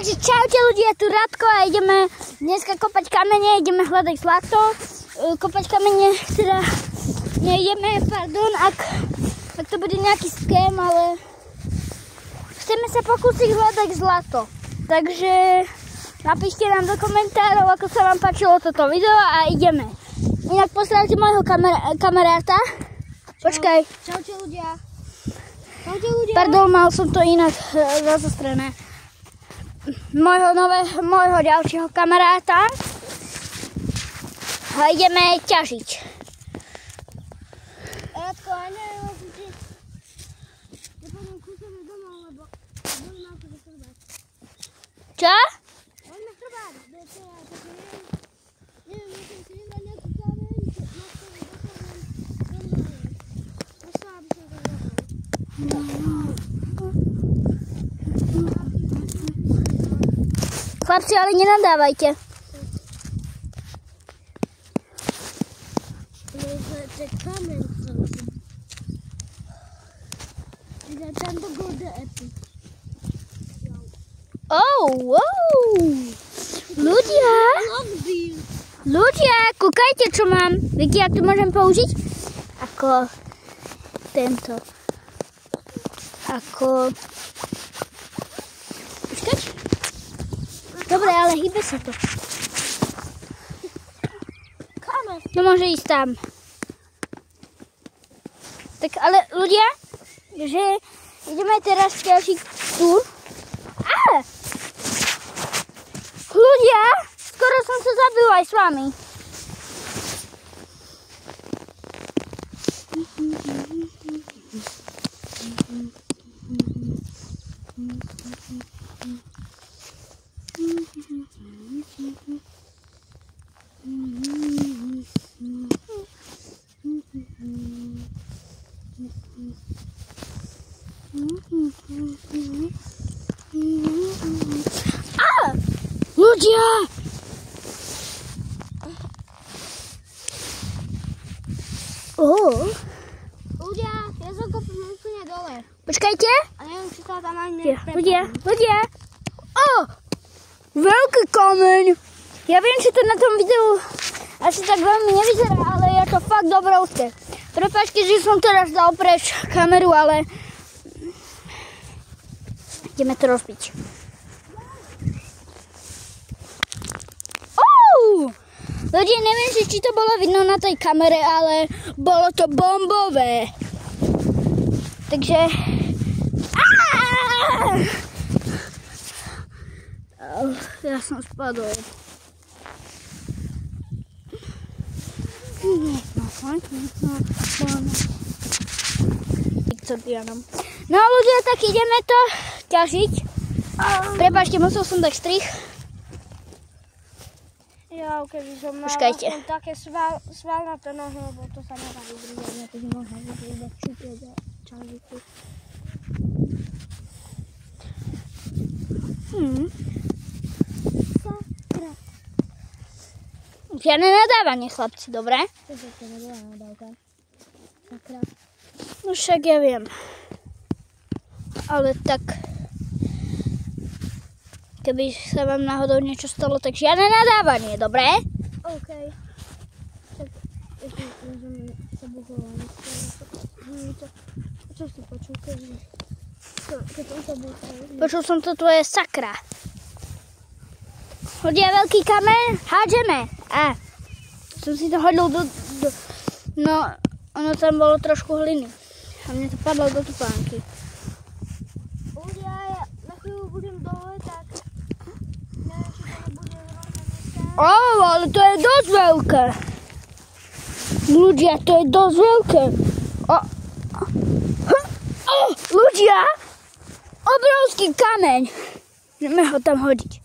Takže čaute ľudia, tu Radko a ideme dneska kopať kamene, ideme hľadať zlato. Kopať kamene, teda nejdeme, pardon, ak to bude nejaký ském, ale chceme sa pokúsiť hľadať zlato. Takže napíšte nám do komentárov, ako sa vám páčilo toto video a ideme. Inak pozdravte môjho kamaráta. Počkaj. Čaute ľudia. Čaute ľudia. Pardon, mal som to inak rozostrené. Môjho ďalšieho kamaráta. A ideme ťažiť. Radko, a neviem, či nepôjdem kúseme domov, lebo boli ma to dostrbať. Čo? Boli ma strbať, docela, takže neviem, musím si vybrať nejaký kameň, dostala by som to zrobil. Chlapci, ale nenadávajte. Ten kameň sa musím. Ide tam do Golden Apple. Oh, wow. Ľudia, kúkajte, čo mám. Viete, jak to môžem použiť? Ako tento. Ako... Počkať. Dobre, ale hýbe sa to. No môže ísť tam. Tak ale ľudia, že ideme teraz ťažiť tu. Ľudia, skoro som sa zabil aj s vami. Ľudia! Ľudia, ja som kopil úplne dole. Počkajte. A neviem, či sa tam ani Ľudia! Veľký kameň! Ja viem, že to na tom videu asi tak veľmi nevyzerá, ale je to fakt dobrovské. Prepáčte, že som teraz dal preč kameru, ale ideme to rozbiť. Ľudia, neviem, či to bolo vidno na tej kamere, ale bolo to bombové. Takže... Ja som spadol. No ľudia, tak ideme to ťažiť. Prepáčte, musel som dať strih. Ja, keby som mala také svalnaté nohy, lebo to sa nedá vydržať na tých nohách, že iba čupieť a čažiť. Sakra. Žiadne nadávanie, chlapci, dobre? Čo sa to nebola nadávka? Sakra. No však ja viem. Ale tak... Keby sa vám náhodou niečo stalo, tak žiadne nadávanie, dobre? OK. Tak ešte môžeme sa buchovať. Čo si počul, keď som sa buchol? Počul som to tvoje sakra. Ľudia, veľký kameň, hádžeme. Som si to hodil do... No, ono tam bolo trošku hliny. A mne to padlo do tupánky. Ľudia, ja na chvíľu budem dole, tak... Ale to je dosť veľké. Ľudia, to je dosť veľké. Ľudia, obrovský kameň. Ideme ho tam hodiť.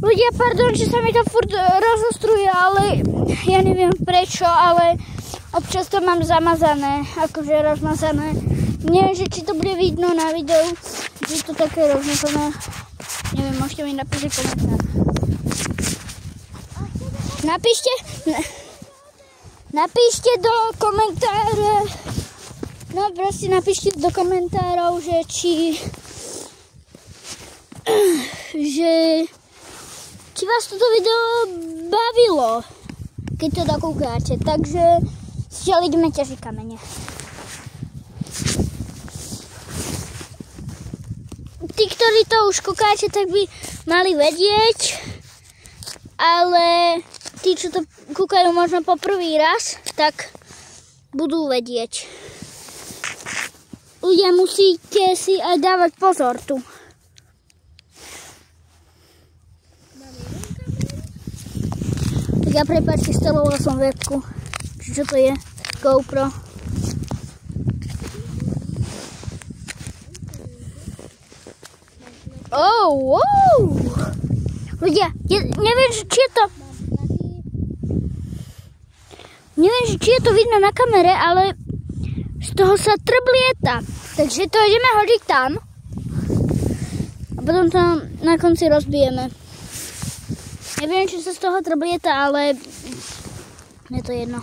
Ľudia, pardon, že sa mi to furt rozostruje, ale ja neviem prečo, ale občas to mám zamazané, akože rozmazané. Neviem, že či to bude vidno na videu, že je to také rozmazané. Neviem, môžete mi napísať komentár. Napíšte do komentáre, No proste napíšte do komentárov, že či vás toto video bavilo, keď to dokúkáte. Takže zatiaľ ideme ťažiť kamene. Tí, ktorí to už kúkáte, tak by mali vedieť, ale tí, čo to kúkajú možno po prvý raz, tak budú vedieť. Ľudia, musíte si aj dávať pozor tu. Tak ja prepáčte, steloval som webku. Čo to je? GoPro. Oh, wow! Ľudia, neviem, či je to... Neviem, či je to vidno na kamere, ale z toho sa trblieta. Takže to ideme hodiť tam. A potom to na konci rozbijeme. Neviem, či sa z toho trblieta, ale je to jedno.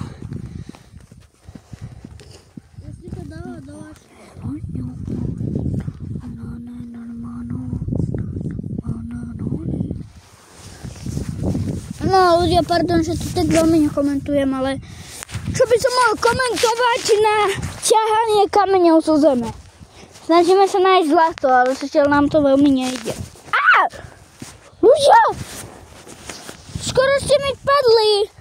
No ľudia, pardon, že to tak veľmi nekomentujem, ale čo by som mal komentovať na ťahanie kameňov zo zeme? Snažíme sa nájsť zlato, ale zatiaľ nám to veľmi nejde. Á! Ľudia! Skoro ste mi padli.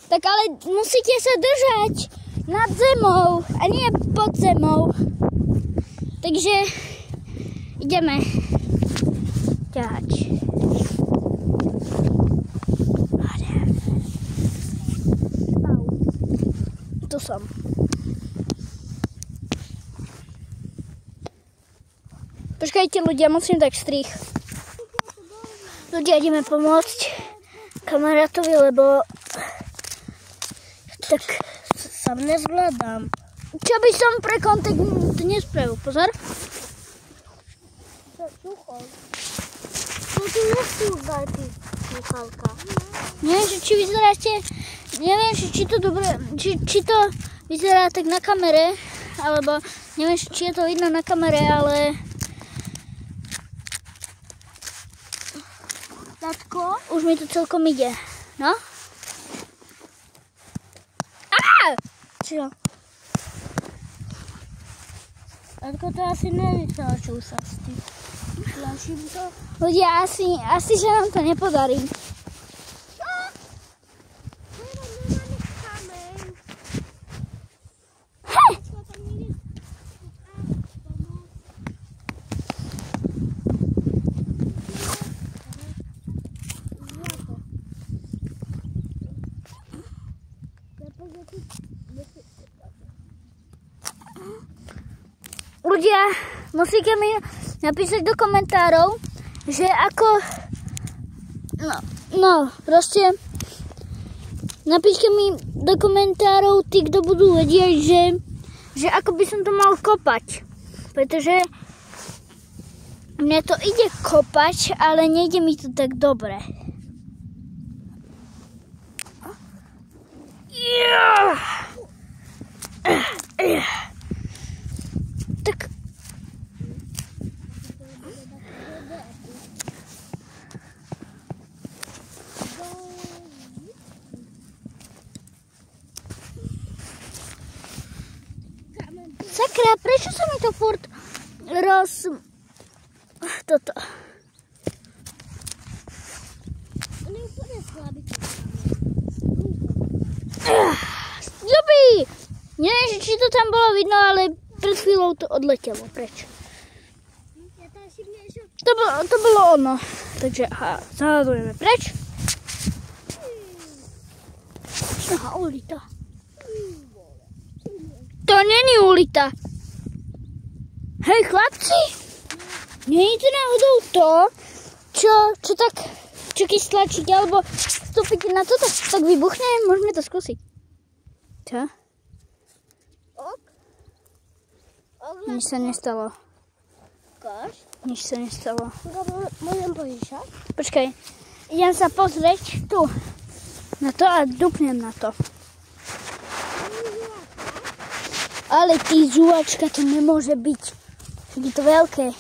Tak ale musíte sa držať nad zemou a nie pod zemou. Takže ideme ťahať. Tu som. Počkajte ľudia, musím tak strih. Ľudia, ideme pomôcť kamarátovi, lebo tak sám nezvládam. Čo by som pre kontek nespravil, pozor. Sucho. No ty nechci dať ty sluchalka. Neviem, či vyzeráte, neviem, či to dobre, či to vyzerá tak na kamere, alebo neviem, či je to vidno na kamere, ale Tatko? Už mi to celkom ide, no? Á! Čo? Tatko, to asi nevytlačil sa s tým. Tlačím to. Ľudia, asi, že nám to nepodarí. Ľudia, musíte mi napísať do komentárov, že ako... No, proste... Napíšte mi do komentárov tí, kto budú vedieť, že ako by som to mal kopať. Pretože mne to ide kopať, ale nejde mi to tak dobre. Tak. Sakra, prečo sa mi to furt toto. On je úplne slabý. Dobrý! Neviem, či to tam bolo vidno, ale pred chvíľou to odletelo preč. To bolo ono. Takže zahľadujeme preč. Aha, ulita. To není ulita. Hej, chlapci! Nie je to náhodou to, čo keď stlačíte, alebo vstúpite na toto, tak vybuchne, môžeme to skúsiť. Čo? Nič sa nestalo. Nič sa nestalo. Môžem požičať? Počkaj, idem sa pozrieť tu na to a dupnem na to. Ale ty žuvačka, to nemôže byť. Je to veľké.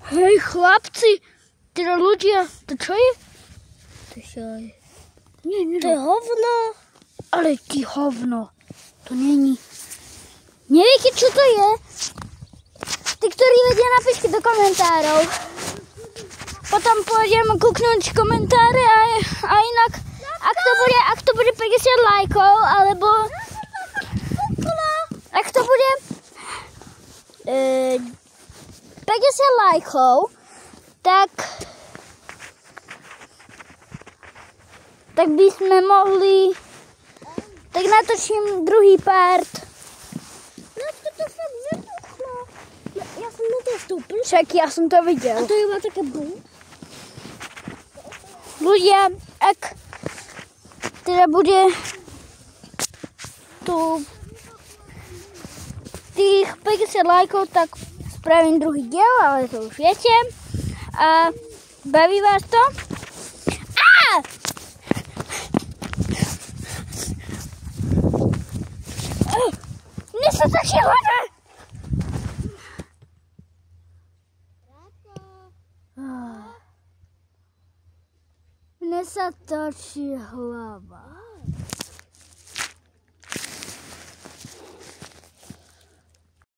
Hej, chlapci, teda ľudia, to čo je? To je hovno. Ale ty hovno, to není. Neviete, čo to je? Tí, ktorí vedia, napíšte do komentárov. Potom pôjdem kúknúť komentáre a inak, ak to bude 50 lajkov, alebo ak to bude 50 lajkov, tak by sme mohli, tak natočím druhý part. To fakt vybuchlo. Ja som na to vstúpil. Však ja som to videl. A to iba také bum. Ľudia, ak teda bude tu tých 50 lajkov, tak spravím druhý diel, ale to už viete. A baví vás to? Á! Mne sa točí hlava! Mne sa točí hlava.